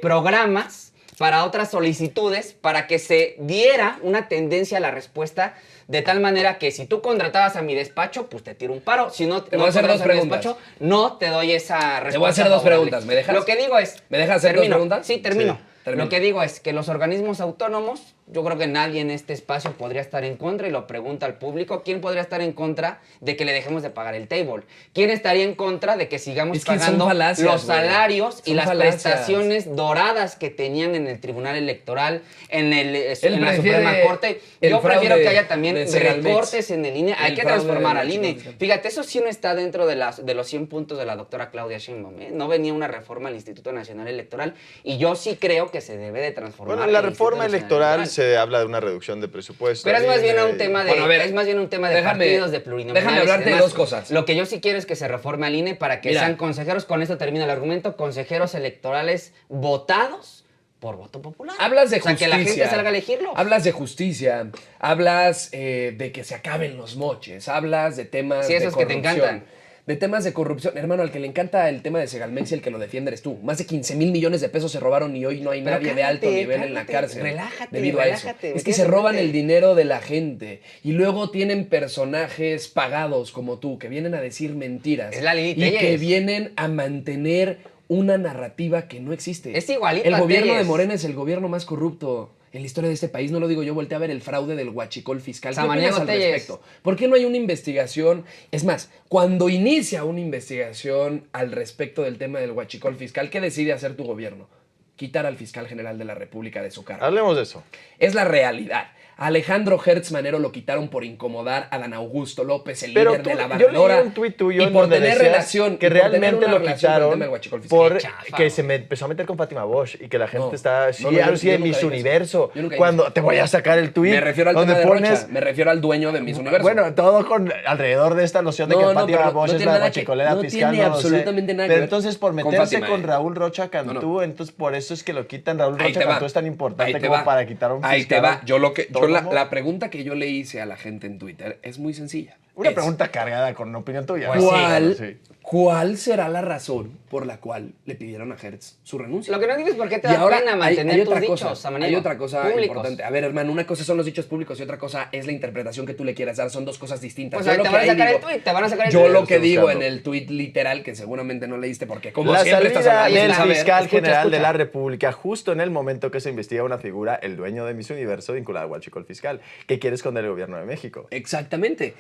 programas, para otras solicitudes, para que se diera una tendencia a la respuesta de tal manera que si tú contratabas a mi despacho, pues te tiro un paro. Si no, Te no voy a hacer contratas dos a mi preguntas. despacho, no te doy esa respuesta. Te voy a hacer dos favorable. preguntas. ¿Me dejas? Lo que digo es... ¿Me dejas hacer dos preguntas? Sí, termino. Sí, termina. Lo que digo es que los organismos autónomos, yo creo que nadie en este espacio podría estar en contra, y lo pregunta al público, ¿quién podría estar en contra de que le dejemos de pagar el table? ¿Quién estaría en contra de que sigamos Es que son pagando falacias, los güey. salarios y Son las falacias. prestaciones doradas que tenían en el Tribunal Electoral, en la prefiere Suprema Corte? el Yo prefiero fraude que haya también de Segalmex. recortes en el INE. Hay El que fraude transformar de al INE. Segalmex. Fíjate, eso sí no está dentro de los 100 puntos de la doctora Claudia Sheinbaum, ¿eh? No venía una reforma al Instituto Nacional Electoral, y yo sí creo que se debe de transformar. Bueno, la el Instituto reforma Nacional electoral se habla de una reducción de presupuesto. Pero es más bien ahí, un tema de, Bueno, a ver, es más bien un tema de déjame- partidos, de plurinominales. déjame hablarte y de demás. dos cosas. Lo que yo sí quiero es que se reforme al INE para que Mira. sean consejeros, con esto termina el argumento, consejeros electorales votados por voto popular. Hablas de o sea, justicia. que la gente salga a elegirlo. Hablas de justicia. Hablas de que se acaben los moches. Hablas de temas Sí, de esos que te corrupción. encantan. De temas de corrupción. Hermano, al que le encanta el tema de Segalmex y el que lo defiende eres tú. Más de 15,000 millones de pesos se robaron y hoy no hay Pero nadie de alto cálmate, nivel en la cálmate, cárcel. relájate, debido a eso. relájate, Es que metiste se roban mente. el dinero de la gente. Y luego tienen personajes pagados como tú que vienen a decir mentiras. Es la Lili y Telles. que vienen a mantener una narrativa que no existe. Es igualito El a gobierno de Telles. Morena es el gobierno más corrupto en la historia de este país. No lo digo yo, volteé a ver el fraude del huachicol fiscal. ¿Qué Samaniego opinas al Telles. respecto? ¿Por qué no hay una investigación? Es más, cuando inicia una investigación al respecto del tema del huachicol fiscal, ¿qué decide hacer tu gobierno? Quitar al fiscal general de la República de su cargo. Hablemos de eso. Es la realidad. A Alejandro Hertz Manero lo quitaron por incomodar a Dan Augusto López, el Pero líder de la yo Bardora. leí un tuit tuyo y en por donde tener decías relación. que y por tener realmente una lo relación con el quitaron tema del huachicol fiscal. por Qué chafa, que se empezó a meter con Fátima Bosch y que la gente No, está no, yo así de nunca Miss dije eso. Universo. Yo nunca dije Cuando eso. te voy a sacar el tuit Me refiero al donde tema de pones Rocha. Me refiero al dueño de Miss Universo. bueno, todo con alrededor de esta noción de que Fátima pero Bosch es tiene la nada que- guachicolera no fiscal. tiene no lo sé. absolutamente nada que Pero ver entonces por con meterse Fátima, con Raúl Rocha Cantú, No, no. entonces por eso es que lo quitan. Raúl Ahí Rocha te va. Cantú es tan importante Ahí te como va. para quitar a un fiscal. Ahí te va. Yo autónomo. la pregunta que yo le hice a la gente en Twitter es muy sencilla. Una Es, pregunta cargada con opinión tuya. Pues ¿no? sí. ¿Cuál, Sí. ¿Cuál será la razón por la cual le pidieron a Hertz su renuncia? Lo que no entiendo es por qué te Y da ahora pena mantener hay tus otra dichos, cosa, Samaniego, hay otra cosa públicos. importante. A ver, hermano, una cosa son los dichos públicos y otra cosa es la interpretación que tú le quieras dar. Son dos cosas distintas. Pues Yo ahí lo te que van a ahí sacar el digo- tuit, te van a sacar el Yo tuit. lo que Estoy digo en buscando. el tuit literal, que seguramente no leíste porque como La siempre estás salida hablando del sin saber. fiscal Escucha, general de escucha. la República justo en el momento que se investiga una figura, el dueño de Miss Universo, vinculado al huachicol fiscal. ¿Qué quiere esconder el gobierno de México? Exactamente.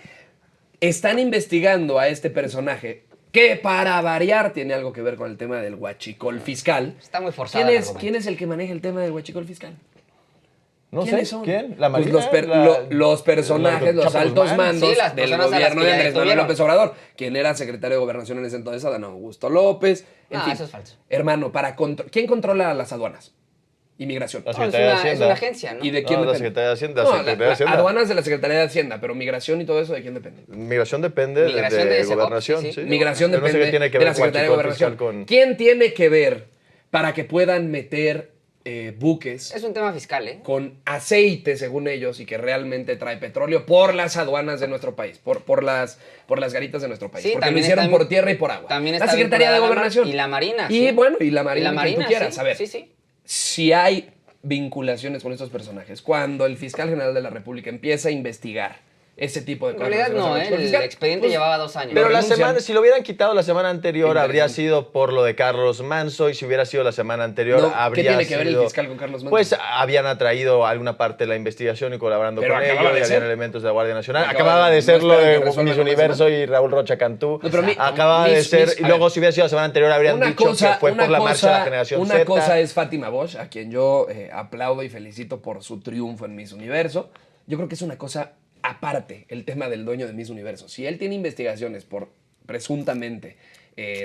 Están investigando a este personaje que para variar tiene algo que ver con el tema del huachicol fiscal. Está muy forzado. ¿Quién es el que maneja el tema del huachicol fiscal? No ¿Quiénes sé, son? ¿quién? ¿La Pues Marina? los personajes, los Chapo altos Guzmán. mandos Sí, las del personas a las gobierno que de ya Andrés Manuel detuvieron. López Obrador. Quien era secretario de Gobernación en ese entonces, Adán Augusto López. En Ah, fin. eso es falso. Hermano, ¿quién controla las aduanas? Inmigración. La No, Secretaría de es Hacienda. una agencia, ¿no? ¿Y de quién No, la depende? Secretaría de Hacienda. No, Secretaría de Hacienda. aduanas de la Secretaría de Hacienda, pero migración y todo eso, ¿de quién depende? Migración depende Migración de de ese Gobernación. sí, sí. sí. Migración Yo no sé depende qué tiene que de ver la Secretaría de huachicol fiscal Gobernación. con... ¿Quién tiene que ver para que puedan meter buques Es un tema fiscal, ¿eh? con aceite, según ellos, y que realmente trae petróleo por las aduanas de nuestro país, por las garitas de nuestro país? Sí, Porque lo también hicieron está- por tierra y por agua. también la está Secretaría de vinculada la Gobernación. y la Marina, Y sí. bueno, y la Marina, Y la quien tú Marina, quieras. sí, A ver, sí, sí. si hay vinculaciones con estos personajes, cuando el fiscal general de la República empieza a investigar ese tipo de En cosas. realidad no, relacionadas con el fiscal, expediente pues, llevaba 2 años. Pero la renuncian. semana, si lo hubieran quitado la semana anterior, habría Interesante. sido por lo de Carlos Manso, y si hubiera sido la semana anterior, No, ¿qué habría tiene que ver el sido- fiscal con Carlos Manso? Pues habían atraído alguna parte de la investigación y colaborando Pero con ellos, acababa de y habían ser. elementos de la Guardia Nacional. Acaba Acababa de- de ser no lo esperan de que resuelvan Miss en una Universo y Raúl Rocha Cantú. No, pero Acababa de ser, y a luego ver. si hubiera sido la semana anterior, habrían dicho que fue por la marcha de la generación una Z. cosa es Fátima Bosch, a quien yo aplaudo y felicito por su triunfo en Miss Universo. Yo creo que es una cosa aparte el tema del dueño de Miss Universo. Si él tiene investigaciones por presuntamente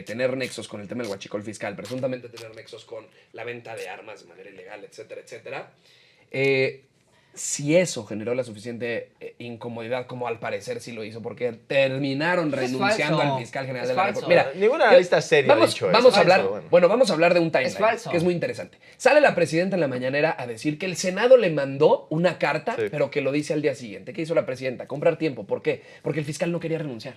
tener nexos con el tema del huachicol fiscal, presuntamente tener nexos con la venta de armas de manera ilegal, etcétera, etcétera, si eso generó la suficiente incomodidad, como al parecer sí lo hizo, porque terminaron Es renunciando falso. al fiscal general Es de la falso. República. Ninguna analista seria ha vamos, dicho eso. vamos a Es hablar, falso, bueno. vamos a hablar de un timeline, Es falso. que es muy interesante. Sale la presidenta en la mañanera a decir que el Senado le mandó una carta, Sí. pero que lo dice al día siguiente. ¿Qué hizo la presidenta? Comprar tiempo. ¿Por qué? Porque el fiscal no quería renunciar.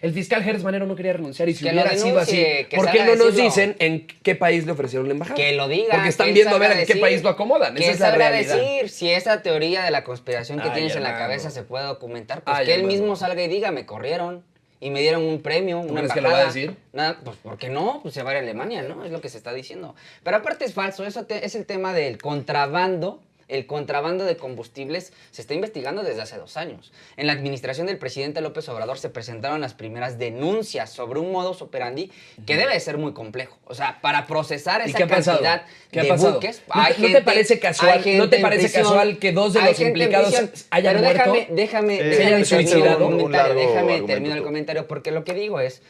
El fiscal Hertz Manero no quería renunciar y si Que lo hubiera sido así, denuncie, que ¿por qué salga no a nos decirlo? dicen en qué país le ofrecieron la embajada? Que lo diga. Porque están que él viendo a ver salga en qué decir, país lo acomodan. Que Esa él es la salga a realidad. decir si esa teoría de la conspiración que Ay, tienes en la hermano. cabeza se puede documentar. Pues Ay, que él hermano. mismo salga y diga, me corrieron y me dieron un premio, una crees embajada. que lo va a decir? Nada, pues ¿por qué no? Pues se va a ir a Alemania, ¿no? Es lo que se está diciendo. Pero aparte es falso, es el tema del contrabando. El contrabando de combustibles se está investigando desde hace 2 años. En la administración del presidente López Obrador se presentaron las primeras denuncias sobre un modus operandi que debe de ser muy complejo. O sea, para procesar ¿Y esa qué ha pasado? cantidad ¿Qué ha de pasado? buques, ¿No te- hay no te gente- parece casual- hay gente no te en parece prisión, casual que 2 de hay los gente en implicados prisión? hayan Pero muerto? déjame Sí, terminar el suicidado. comentario, Un largo déjame argumento terminar el tú. comentario, porque lo que digo es,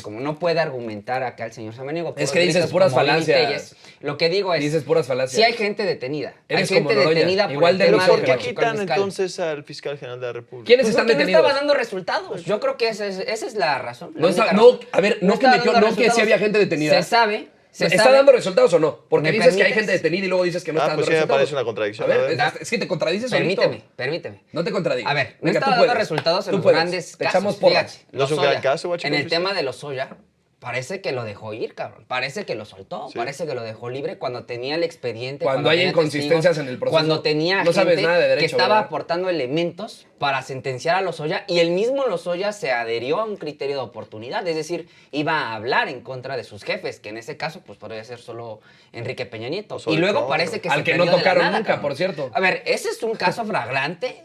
como no puede argumentar acá el señor Samaniego. Es que dices puras falacias. Lo que digo es... Dices puras falacias. Sí hay gente detenida. Eres hay gente como Noroña, detenida por igual el de tema ¿Pero por del qué huachicol quitan fiscal. entonces al fiscal general de la República? ¿Quiénes Pues están porque detenidos? no estaba dando resultados. Yo creo que esa es la razón. No, la única no, razón. a ver, no que estaba metió, dando no que sí resultados. había gente detenida. Se sabe. ¿Está dando resultados o no? Porque ¿Me dices que hay permites? gente detenida y luego dices que no está Pues dando sí me resultados. parece una contradicción. A ver, a ver. es que te contradices solito. Permíteme. No te contradigas. A ver, no Venga, estaba tú dando puedes. resultados en Tú los puedes. grandes Te casos. echamos porras. Fíjate, ¿No es un Lozoya, gran caso, Huachicol en el fiscal? tema de Lozoya, parece que lo dejó ir, cabrón. Parece que lo soltó. Sí. Parece que lo dejó libre cuando tenía el expediente. Cuando hay tenía inconsistencias testigos, en el proceso, Cuando tenía no sabes gente nada de derecho, que estaba ¿verdad? aportando elementos para sentenciar a Lozoya y el mismo Lozoya se adherió a un criterio de oportunidad. Es decir, iba a hablar en contra de sus jefes, que en ese caso pues podría ser solo Enrique Peña Nieto. O Y luego Trump. parece que Al se que no perdió de la tocaron nada, nunca, cabrón. por cierto. A ver, ese es un caso flagrante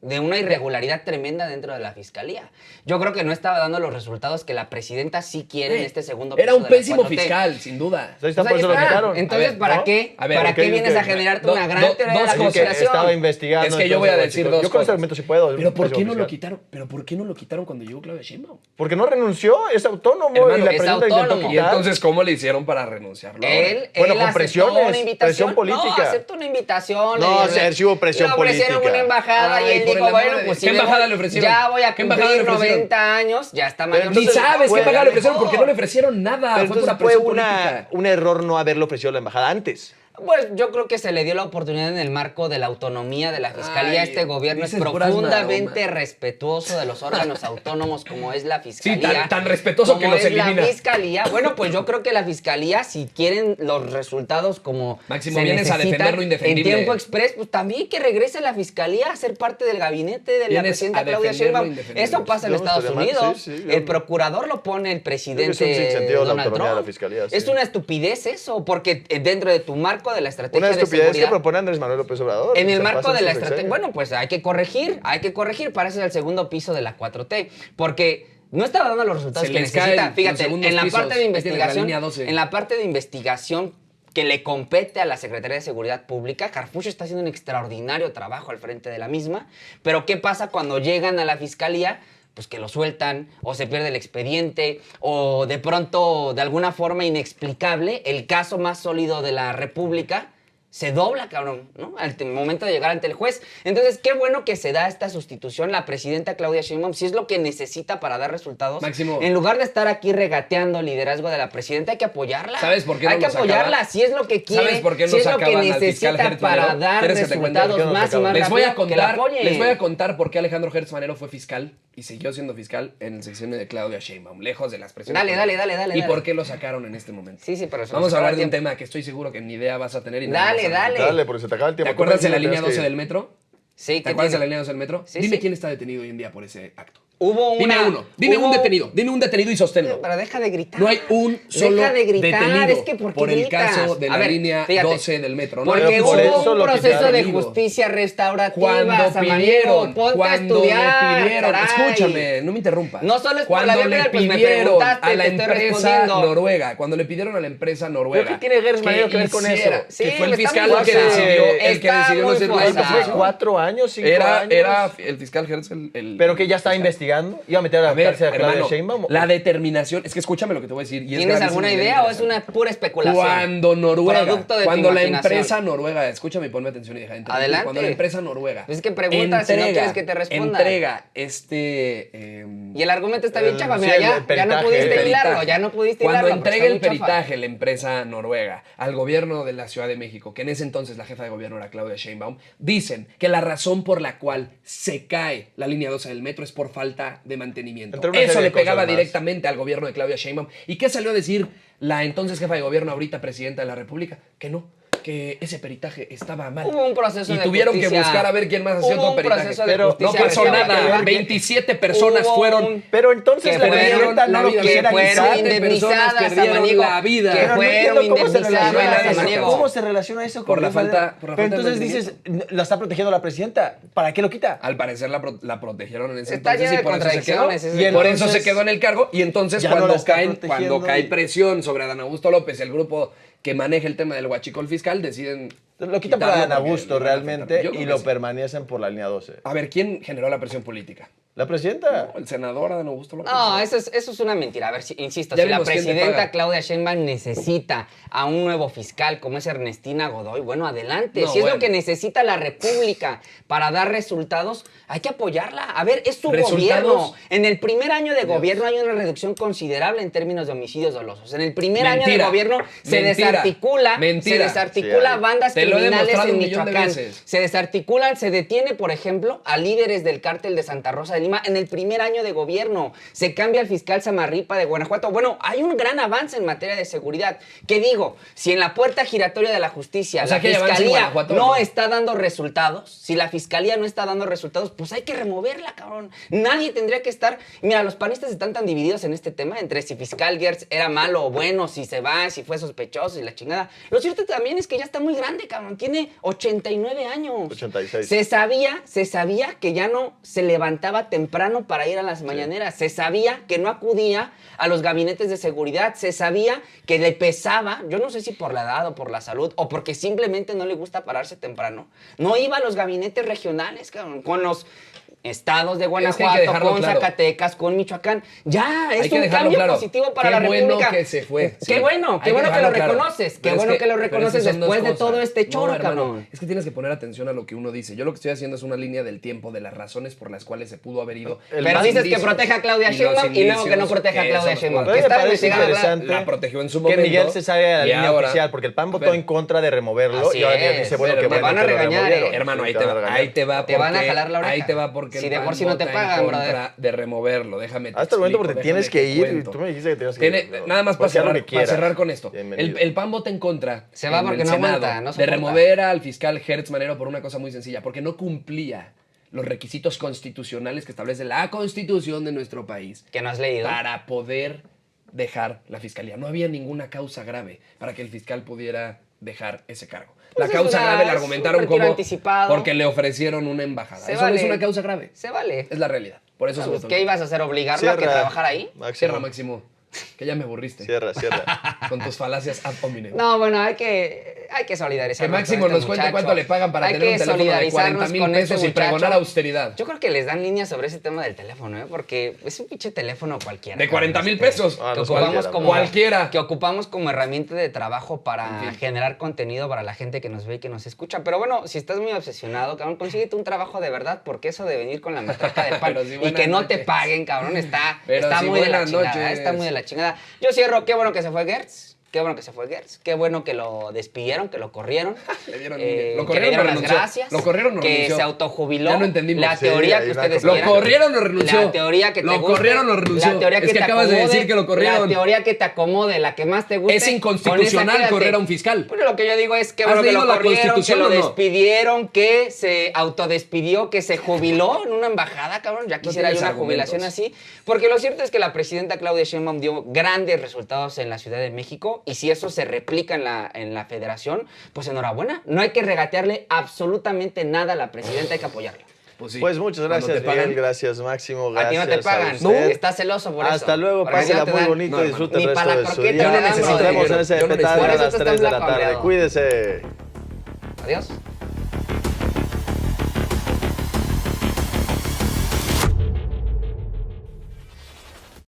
de una irregularidad tremenda dentro de la fiscalía. Yo creo que no estaba dando los resultados que la presidenta sí quiere en este segundo Era piso un de la pésimo 4T. fiscal, sin duda. Ahí está, Pues por ahí eso lo está. quitaron. Entonces, A ver, ¿para ¿no? qué? A ver, ¿Para porque qué vienes dice a que- generarte una gran teoría de la dos cosas. Que conspiración? estaba investigando. Es que yo voy a decir dos Yo con este cosas. argumento sí puedo. Pero ¿por es qué no lo fiscal. quitaron? ¿Pero por qué no lo quitaron cuando llegó Claudia Sheinbaum? Porque no renunció, es autónomo Hermano, y la es presidenta intentó autónomo. Y quitar. entonces, ¿cómo le hicieron para renunciarlo? Él Bueno, con aceptó presiones, una invitación. presión política. No, aceptó una invitación. No, le- sí hubo presión le ofrecieron política. una embajada Ay, y él por dijo, el amor bueno, de pues Dios. ¿Qué embajada le ofrecieron? Ya voy a ¿Qué embajada le cumplir ofrecieron? 90 años, ya está Pero mayor. Ni entonces, sabes fue- qué embajada le ofrecieron mejor. porque no le ofrecieron nada. Pero Fue por entonces la fue presión política. un error no haberle ofrecido la embajada antes. Pues yo creo que se le dio la oportunidad en el marco de la autonomía de la fiscalía. Ay, Este gobierno es dices puras profundamente maromas. respetuoso de los órganos autónomos como es la fiscalía. tan respetuoso que como los es elimina. La fiscalía. Bueno, pues yo creo que la fiscalía, si quieren los resultados como Máximo, se vienes a necesitan defender lo indefendible. en tiempo express, pues también que regrese la fiscalía a ser parte del gabinete de la Vienes presidenta a Claudia defender lo Sheinbaum. indefendible. Eso pasa en Yo no Estados estaría mal, Unidos. sí, sí, yo El no- procurador lo pone el presidente Creo que es un sinsentido la Donald autonomía de la Trump. fiscalía, sí. Es una estupidez eso, porque dentro de tu marco de la estrategia Una de estupidez que seguridad, propone Andrés Manuel López Obrador. en el Se marco pasa de en la su estrategia, sexenio. bueno, pues hay que corregir, para eso es el segundo piso de la 4T, porque no estaba dando los resultados Se que les caen necesita. los Fíjate, segundos en la pisos, parte de ahí tienes la investigación, línea 12. en la parte de investigación que le compete a la Secretaría de Seguridad Pública, Harfuch está haciendo un extraordinario trabajo al frente de la misma, pero ¿qué pasa cuando llegan a la fiscalía? Pues que lo sueltan, o se pierde el expediente, o de pronto, de alguna forma inexplicable, el caso más sólido de la República se dobla, cabrón, ¿no? Al momento de llegar ante el juez. Entonces, qué bueno que se da esta sustitución. La presidenta Claudia Sheinbaum, si es lo que necesita para dar resultados, Máximo. en lugar de estar aquí regateando el liderazgo de la presidenta, hay que apoyarla. ¿Sabes por qué no Hay que lo apoyarla, sacaban? si es lo que quiere, ¿Sabes por qué no si es lo que sacaban al fiscal necesita Hertz para Manero? dar ¿Quieres que te cuente? resultados ¿Por qué no lo más y más sacaban? Les voy a rápido, que la contar, apoyen. les voy a contar por qué Alejandro Hertz Manero fue fiscal y siguió siendo fiscal en el sexenio de Claudia Sheinbaum, lejos de las presiones. Dale, políticas. dale, ¿Y dale. por qué lo sacaron en este momento? Sí, pero eso Vamos nos a hablar acaba de un el tiempo. tema que estoy seguro que ni idea vas a tener. Y no Dale, vas a dale. Dale, porque se te acaba el ¿Te tiempo. acuerdas de la Tienes línea que 12 ir. del metro? Sí, ¿Te ¿qué acuerdas de tiene? la línea 12 del metro? Sí, Dime sí. quién está detenido hoy en día por ese acto. Hubo Dime una... uno. Dime hubo- un detenido. Dime un detenido y sosténlo. Pero deja de gritar. No hay un solo Deja de gritar, detenido es que ¿por qué por el gritas? caso de A la ver, línea fíjate, 12 del metro. No Porque hay un por hubo eso un lo proceso de quitaron. justicia restaurativa, Cuando Samaniego, pidieron, ponte a cuando estudiar, le pidieron, caray. escúchame, no me interrumpas. No solo es por cuando la vía le penal, pues me pidieron preguntaste, a la te estoy empresa respondiendo. noruega, cuando le pidieron a la empresa noruega. ¿Pero qué tiene Gers Manero que ver con hiciera- eso? Sí, que fue el está fiscal muy el que forzado. decidió, el que Está decidió no muy hacer forzado. Fue Forzado. 4 años, 5 Era, años. era el fiscal Hertz el Pero que ya estaba investigando. Iba a meter a la A ver, cárcel a Claudia hermano, Sheinbaum. la determinación, es que escúchame lo que te voy a decir. Y es ¿Tienes gravísimo alguna y bien idea o es interesante. una pura especulación? Cuando Noruega, Producto de tu cuando la imaginación. empresa noruega, escúchame y ponme atención y deja de interrumpir. Adelante. Cuando la empresa noruega Es que pregunta si no quieres que te responda. entrega Y el argumento está bien chafa, sí, mira, el ya no peritaje, pudiste el hilarlo, ya no pudiste Cuando hilarlo. porque entrega el está muy chafa. peritaje la empresa noruega al gobierno de la Ciudad de México, que en ese entonces la jefa de gobierno era Claudia Sheinbaum, dicen que la razón por la cual se cae la línea 12 del metro es por falta de mantenimiento. Entre una Eso serie le de cosas pegaba más. directamente al gobierno de Claudia Sheinbaum. ¿Y qué salió a decir la entonces jefa de gobierno, ahorita presidenta de la República? Que no, que ese peritaje estaba mal. Hubo un proceso y de tuvieron justicia. que buscar a ver quién más hacía Hubo otro un peritaje. proceso de Pero no justicia pasó restaurativa. nada. 27 personas Hubo fueron. un- Pero entonces que la fueron presidenta no la lo vida, que quisiera fueron quitar. indemnizadas, perdieron Samaniego, la vida. que Pero no fueron entiendo cómo se indemnizadas, relaciona eso. Samaniego. ¿Cómo se relaciona eso con Por la jefa de- falta- por la Pero falta de entonces dices, la está protegiendo la presidenta. ¿Para qué lo quita? Al parecer la protegieron en ese Está entonces lleno y de por eso se quedó. contradicciones ese Y Por entonces- eso se quedó en el cargo y entonces Ya no la cuando, está caen, protegiendo cuando cae y- presión sobre Adán Augusto López, el grupo que maneja el tema del huachicol fiscal, deciden Lo quitan por quitarlo Adán porque Augusto lo van a realmente afectar. Yo creo y que lo sí. permanecen por la línea 12. A ver, ¿quién generó la presión política? ¿La presidenta? No, el senador Adán Augusto López. No, eso es una mentira. A ver, insisto, Ya si la vimos quién te presidenta paga. Claudia Sheinbaum necesita a un nuevo fiscal como es Ernestina Godoy, bueno, adelante. No, Si es lo bueno. que necesita la República para dar resultados, hay que apoyarla. A ver, es su ¿Resultados? gobierno. En el primer año de gobierno hay una reducción considerable en términos de homicidios dolosos. En el primer año de Mentira. gobierno se Mentira. desarticula, Mentira. Sí, hay. bandas Te lo he criminales demostrado en un millón de Michoacán. veces. Se desarticulan, se detiene, por ejemplo, a líderes del cártel de Santa Rosa de Lima en el primer año de gobierno. Se cambia al fiscal Samarripa de Guanajuato. Bueno, hay un gran avance en materia de seguridad. ¿Qué digo? Si en la puerta giratoria de la justicia O sea, la que hay avance en fiscalía Guanajuato, no ¿no? está dando resultados, si la fiscalía no está dando resultados, pues hay que removerla, cabrón. Nadie tendría que estar... Mira, los panistas están tan divididos en este tema entre si fiscal Gertz era malo o bueno, si se va, si fue sospechoso y la chingada. Lo cierto también es que ya está muy grande, cabrón. Tiene 89 años. 86. Se sabía que ya no se levantaba temprano para ir a las mañaneras. Se sabía que no acudía a los gabinetes de seguridad. Se sabía que le pesaba, yo no sé si por la edad o por la salud o porque simplemente no le gusta pararse temprano. No iba a los gabinetes regionales, cabrón, con los estados de Guanajuato, dejarlo con claro. Zacatecas, con Michoacán. Ya, es Hay que un dejarlo cambio claro. positivo para Qué la bueno República. que se fue. Qué Sí. bueno Hay que lo dejarlo claro. reconoces. Qué Pero es bueno que lo pero es reconoces son dos después de cosas. todo este choro, No, hermano, cabrón. es que tienes que poner atención a lo que uno dice. Yo lo que estoy haciendo es una línea del tiempo de las razones por las cuales se pudo haber ido. Pero Los dices que indicios proteja a Claudia y los Sheinbaum y luego que no indicios proteja a que Claudia eso Sheinbaum. nos Pero Que me está parece investigada, interesante la protegió en su que momento. Miguel se salga de la y línea ahora- oficial, porque el PAN votó Pero- en contra de removerlo Así y ahora es, dice, bueno, pero que me bueno van a que lo regañar, removieron. Hermano, Sí, ahí te te van a va, regañar. ahí te va Te van a porque- jalar la oreja. Ahí te va porque Si el de por PAN sí no te vota en pagan, contra brother. de removerlo. Déjame te Hasta el momento explico, porque tienes déjame que te ir. cuento. Tú me dijiste que tenías que ir. Nada más Puedes hacer lo que para quieras. cerrar con esto. Bienvenido. El PAN vota en contra Se va en porque el no Senado aguanta, no de soporta. remover al fiscal Gertz Manero por una cosa muy sencilla, porque no cumplía los requisitos constitucionales que establece la Constitución de nuestro país Que no has leído. para poder dejar la fiscalía. No había ninguna causa grave para que el fiscal pudiera dejar ese cargo. Pues La es causa una- grave la es argumentaron un retiro como anticipado. porque le ofrecieron una embajada. Se Eso no es vale. una causa grave. Se vale. Es la realidad. Por eso se Pues, votó. ¿qué ibas a hacer? ¿Obligarlo a que trabajara ahí? Cierra, Máximo. Que ya me aburriste. Cierra. Con tus falacias ad hominem. No, bueno, hay que solidarizarnos. Que Máximo con este nos cuente muchacho. cuánto le pagan para Hay tener que un teléfono de solidarizarnos 40,000 con este pesos y pregonar muchacho. austeridad. Yo creo que les dan líneas sobre ese tema del teléfono, ¿eh? Porque es un pinche teléfono cualquiera. De 40,000 Este, pesos. Ah, que no, ocupamos cualquiera, como cualquiera. que ocupamos como herramienta de trabajo para En fin. generar contenido para la gente que nos ve y que nos escucha. Pero bueno, si estás muy obsesionado, cabrón, consíguete un trabajo de verdad, porque eso de venir con la matraca de pan Pero sí, y buenas que no te noches. paguen, cabrón, está Pero sí, muy de la buenas chingada, noches. está muy de la chingada. Yo cierro, qué bueno que se fue Gertz. Qué bueno que se fue Gertz. Qué bueno que lo despidieron, que lo corrieron. Le dieron- que lo le corrieron dieron o las renunció. gracias. Lo corrieron o que renunció. se autojubiló. Ya no entendimos. La Sí, teoría hay que una ustedes cosa. ¿Lo quieran. corrieron o renunció? La teoría que te ¿Lo guste. corrieron o renunció? La teoría que Es que te acabas de acomode, decir que lo corrieron. La teoría que te acomode, la que más te guste. Es con inconstitucional esa quédate. correr a un fiscal. Bueno, lo que yo digo es que ¿Has bueno que lo leído la corrieron, que Constitución lo o no? despidieron, que se autodespidió, que se jubiló en una embajada, cabrón. Ya quisiera yo tienes una jubilación argumentos. así. Porque lo cierto es que la presidenta Claudia Sheinbaum dio grandes resultados en la Ciudad de México y si eso se replica en la federación, pues enhorabuena. No hay que regatearle absolutamente nada a la presidenta, hay que apoyarla. Pues sí. Pues muchas Cuando gracias, te pagan- Miguel. Gracias, Máximo. A Gracias ti no te pagan. usted. Estás celoso por eso. Hasta luego, Porque pásela ya te muy dan- bonito No, y disfrute hermano. el Ni resto para la de su croqueta día. te dan, Nos brother. vemos en ese Yo no petardo necesito. a las Por eso 3 de la estás tarde. hambreado. Cuídese. Adiós.